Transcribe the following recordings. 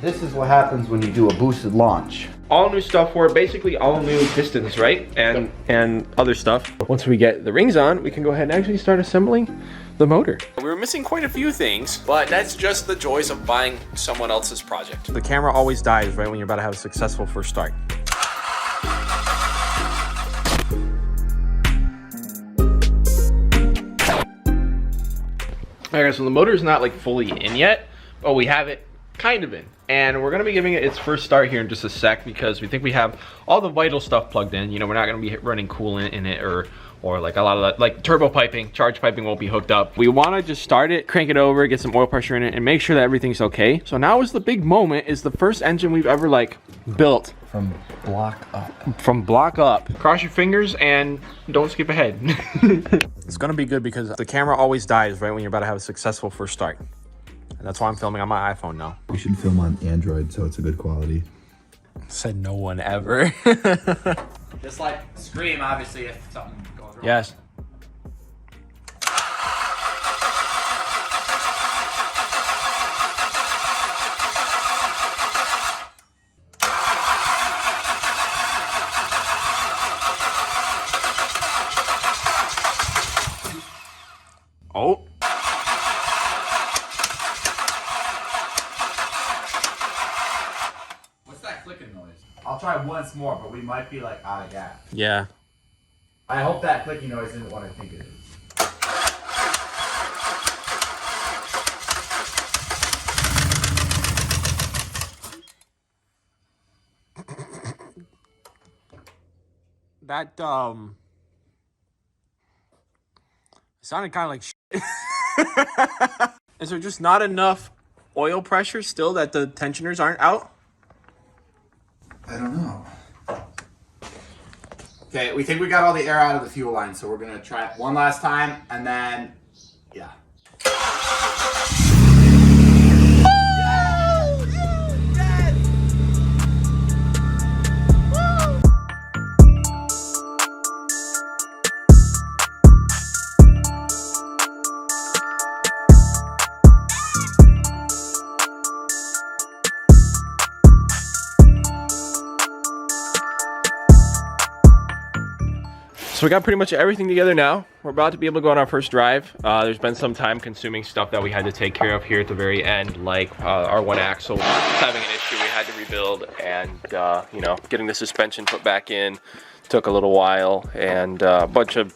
This is what happens when you do a boosted launch. All new stuff for it, basically all new pistons, right? And other stuff. Once we get the rings on, we can go ahead and actually start assembling the motor. We were missing quite a few things, but that's just the joys of buying someone else's project. The camera always dies right when you're about to have a successful first start. Alright guys, so the motor is not like fully in yet, but we have it kind of in. And we're gonna be giving it its first start here in just a sec because we think we have all the vital stuff plugged in. You know, we're not gonna be running coolant in it or like a lot of that, like turbo piping, charge piping won't be hooked up. We wanna just start it, crank it over, get some oil pressure in it, and make sure that everything's okay. So now is the big moment, is the first engine we've ever like built. From block up. From block up. Cross your fingers and don't skip ahead. It's gonna be good because the camera always dies right when you're about to have a successful first start. And that's why I'm filming on my iPhone now. We should film on Android so it's a good quality. Said no one ever. Just like scream, obviously, if something goes wrong. Yes. Oh. What's that clicking noise? I'll try once more, but we might be like out of gas. Yeah. I hope that clicking noise isn't what I think it is. That sounded kind of like shit. Is there just not enough oil pressure still that the tensioners aren't out? I don't know. Okay, we think we got all the air out of the fuel line, so we're gonna try it one last time, and then, yeah. So we got pretty much everything together now. We're about to be able to go on our first drive. There's been some time consuming stuff that we had to take care of here at the very end, like our one axle was having an issue we had to rebuild, and you know, getting the suspension put back in took a little while, and a bunch of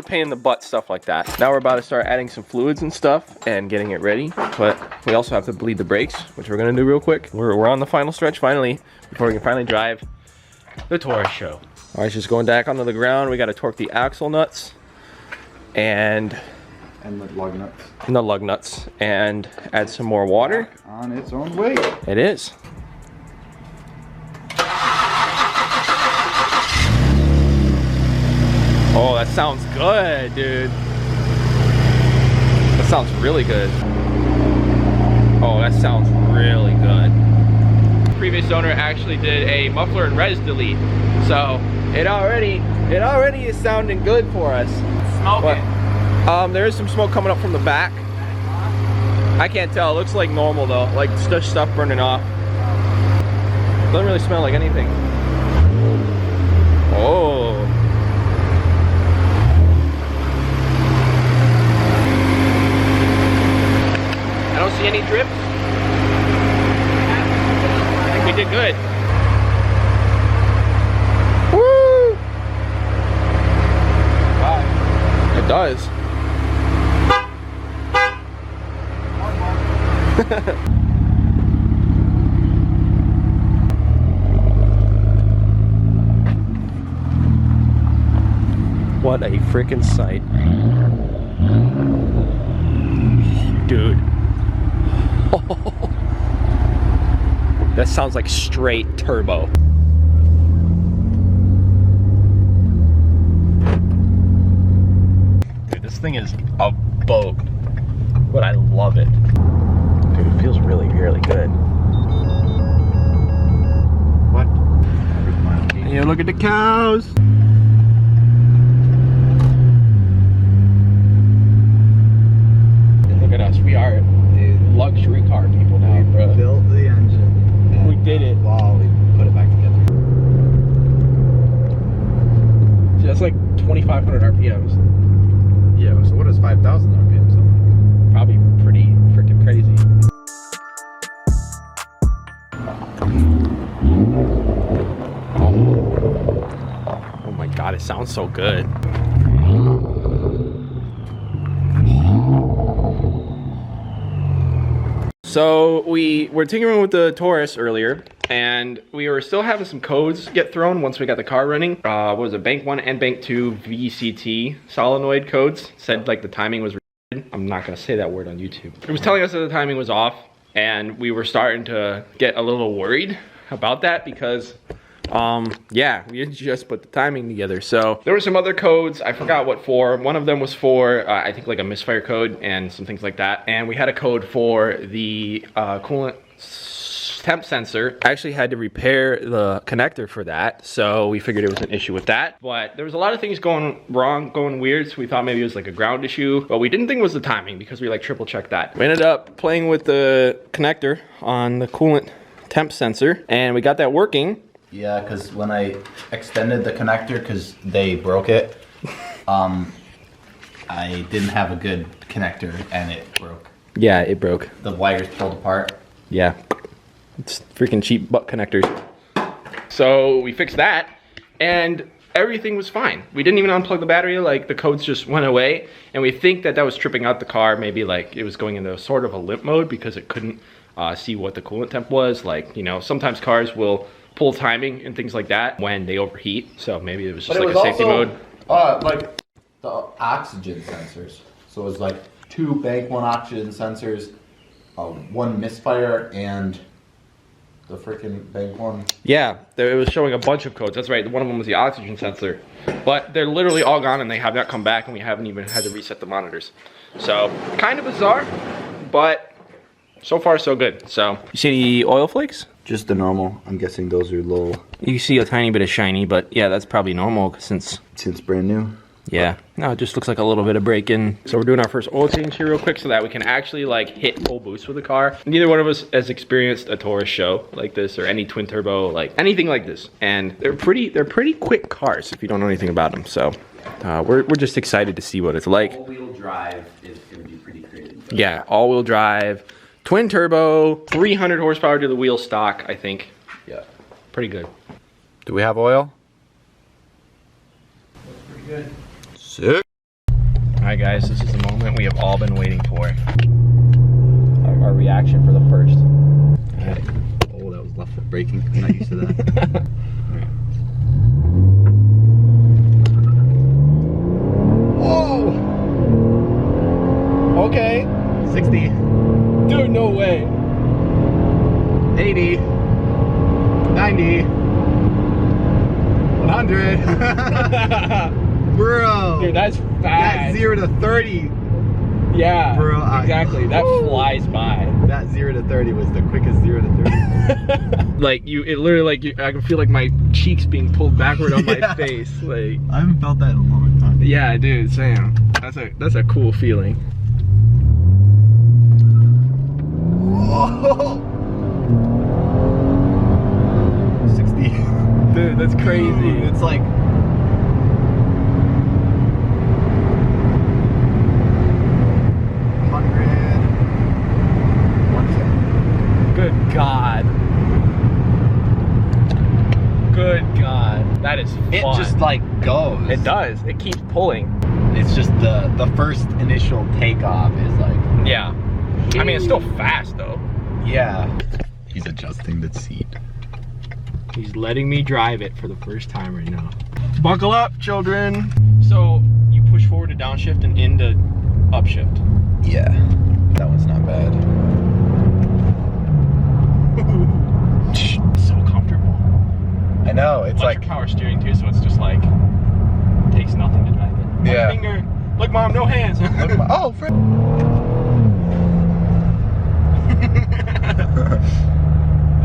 pain in the butt stuff like that. Now we're about to start adding some fluids and stuff and getting it ready, but we also have to bleed the brakes, which we're gonna do real quick. We're on the final stretch finally, before we can finally drive the Taurus Show. All right, just going back onto the ground. We got to torque the axle nuts and And the lug nuts. the lug nuts and add some more water. On its own way. It is. Oh, that sounds good, dude. That sounds really good. Oh, that sounds really good. The previous owner actually did a muffler and res delete, so it already is sounding good for us. Smoking. But, there is some smoke coming up from the back. I can't tell. It looks like normal though, like just stuff burning off. Doesn't really smell like anything. Oh. I don't see any drips. I think we did good. Woo! Wow. It does. What a freaking sight. Dude. That sounds like straight turbo. Dude, this thing is a boat, but I love it. Dude, it feels really, really good. What? Hey, look at the cows. Look at us, we are luxury car people now, bro. Built the engine. 500 RPMs. Yeah, so what is 5,000 RPM? So? Probably pretty freaking crazy. Oh my god, it sounds so good. So we were tinkering with the Taurus earlier, and we were still having some codes get thrown once we got the car running. What was it, bank 1 and bank 2 VCT solenoid codes? Said like the timing was retarded. I'm not gonna say that word on YouTube. It was telling us that the timing was off, and we were starting to get a little worried about that because yeah, we had just put the timing together. So there were some other codes, I forgot what for. One of them was for, I think like a misfire code and some things like that. And we had a code for the coolant temp sensor. I actually had to repair the connector for that. So we figured it was an issue with that. But there was a lot of things going wrong, going weird. So we thought maybe it was like a ground issue, but we didn't think it was the timing because we like triple checked that. We ended up playing with the connector on the coolant temp sensor and we got that working. Yeah, because when I extended the connector, because they broke it, I didn't have a good connector and it broke. Yeah, it broke. The wires pulled apart. Yeah, it's freaking cheap butt connectors. So we fixed that and everything was fine. We didn't even unplug the battery, like the codes just went away. And we think that that was tripping out the car. Maybe like it was going into sort of a limp mode because it couldn't see what the coolant temp was. Like, you know, sometimes cars will pull timing and things like that when they overheat. So maybe it was just like a safety mode. Like the oxygen sensors. So it was like 2 bank 1 oxygen sensors, 1 misfire, and the freaking bank 1. Yeah, it was showing a bunch of codes. That's right. One of them was the oxygen sensor. But they're literally all gone and they have not come back and we haven't even had to reset the monitors. So kind of bizarre, but so far so good. So you see the oil flakes? Just the normal. I'm guessing those are low. You see a tiny bit of shiny, but yeah, that's probably normal since brand new. Yeah, no, it just looks like a little bit of break-in. So we're doing our first oil change here real quick so that we can actually like hit full boost with the car. Neither one of us has experienced a Taurus show like this or any twin turbo, like anything like this. And they're pretty quick cars if you don't know anything about them. So we're just excited to see what it's like. All-wheel drive is going to be pretty crazy. Yeah, all-wheel drive, twin turbo, 300 horsepower to the wheel stock, I think. Yeah. Pretty good. Do we have oil? Pretty good. Sick. Alright guys, this is the moment we have all been waiting for. Our reaction for the first. Alright. Oh, that was left foot braking. I'm not used to that. Whoa! Okay. 60. Dude, no way. 80. 90. 100. Bro. Dude, that's fast. That 0 to 30. Yeah, Bro, exactly. That flies by. That 0 to 30 was the quickest 0 to 30. Like it literally I can feel like my cheeks being pulled backward on my Yeah. face. Like, I haven't felt that in a long time. yeah, dude, Sam. That's a cool feeling. Whoa. 60. Dude, that's crazy. It's like 100. Good God. Good God. That is fun. It just like goes. It does. It keeps pulling. It's just the first initial takeoff is like. Yeah. I mean, it's still fast though. Yeah. He's adjusting the seat. He's letting me drive it for the first time right now. Buckle up, children. So you push forward to downshift and into upshift. Yeah. That one's not bad. So comfortable. I know, it's Electric power steering too, so it's just like takes nothing to drive it. Yeah. One finger. Look, Mom, no hands. Oh, friend.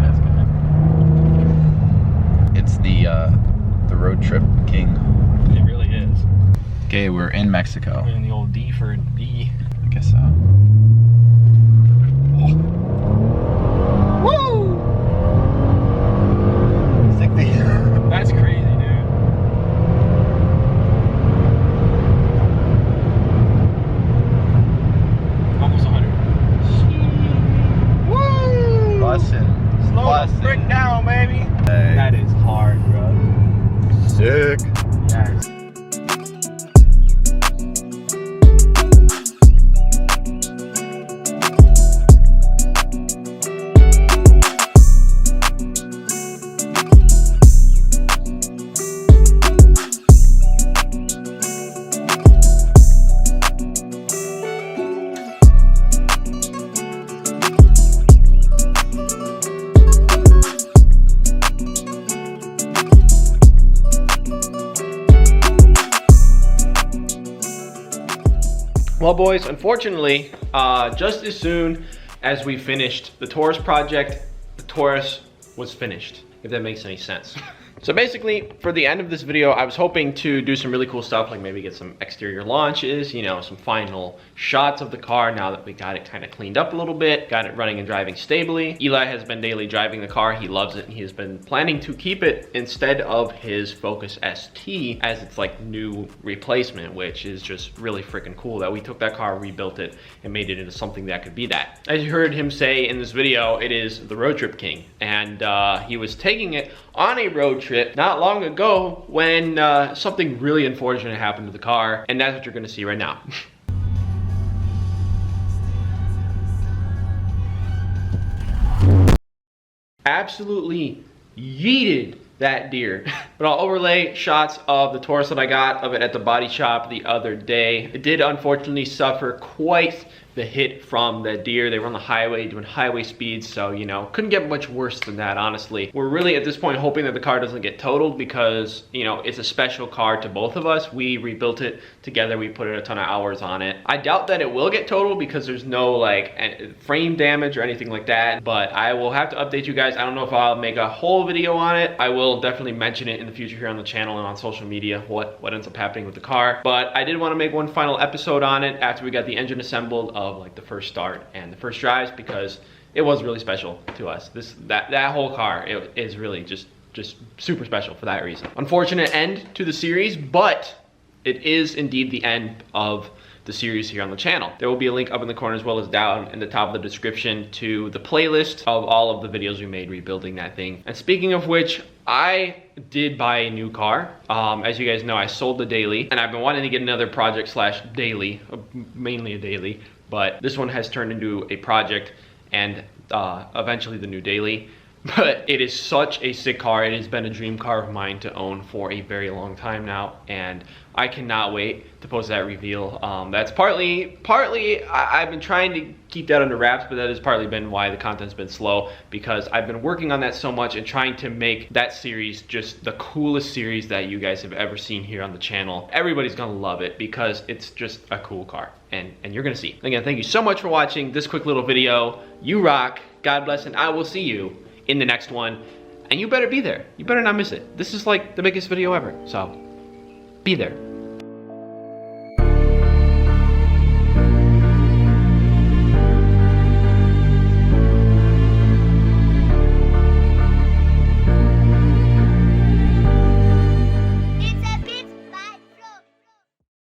That's good. It's the road trip king. It really is. Okay, we're in Mexico. In the old D for D. I guess so. Woo! 60. That's crazy, dude. Well, boys, unfortunately, just as soon as we finished the Taurus project, the Taurus was finished, if that makes any sense. So basically, for the end of this video, I was hoping to do some really cool stuff, like maybe get some exterior launches, you know, some final shots of the car now that we got it kind of cleaned up a little bit, got it running and driving stably. Eli has been daily driving the car. He loves it, and he has been planning to keep it instead of his Focus ST as its like new replacement, which is just really freaking cool that we took that car, rebuilt it, and made it into something that could be that. As you heard him say in this video, it is the road trip king, and he was taking it on a road trip not long ago when something really unfortunate happened to the car, and that's what you're gonna see right now. Absolutely yeeted that deer. But I'll overlay shots of the Taurus that I got of it at the body shop the other day. It did unfortunately suffer quite the hit from the deer. They were on the highway doing highway speeds, so you know, couldn't get much worse than that, honestly. We're really at this point hoping that the car doesn't get totaled because, you know, it's a special car to both of us. We rebuilt it together, we put in a ton of hours on it. I doubt that it will get totaled because there's no like frame damage or anything like that, but I will have to update you guys. I don't know if I'll make a whole video on it. I will definitely mention it in the future here on the channel and on social media, what ends up happening with the car. But I did want to make one final episode on it after we got the engine assembled of like the first start and the first drives, because it was really special to us. That whole car, it is really just super special for that reason. Unfortunate end to the series, but it is indeed the end of the series here on the channel. There will be a link up in the corner as well as down in the top of the description to the playlist of all of the videos we made rebuilding that thing. And speaking of which, I did buy a new car. As you guys know, I sold the daily, and I've been wanting to get another project slash daily, mainly a daily, but this one has turned into a project and eventually the new daily. But it is such a sick car. It has been a dream car of mine to own for a very long time now, and I cannot wait to post that reveal. That's partly I've been trying to keep that under wraps, but that has partly been why the content's been slow, because I've been working on that so much and trying to make that series just the coolest series that you guys have ever seen here on the channel. Everybody's gonna love it because it's just a cool car, and you're gonna see. Again, thank you so much for watching this quick little video. You rock, God bless, and I will see you in the next one, and you better be there. You better not miss it. This is like the biggest video ever, so be there.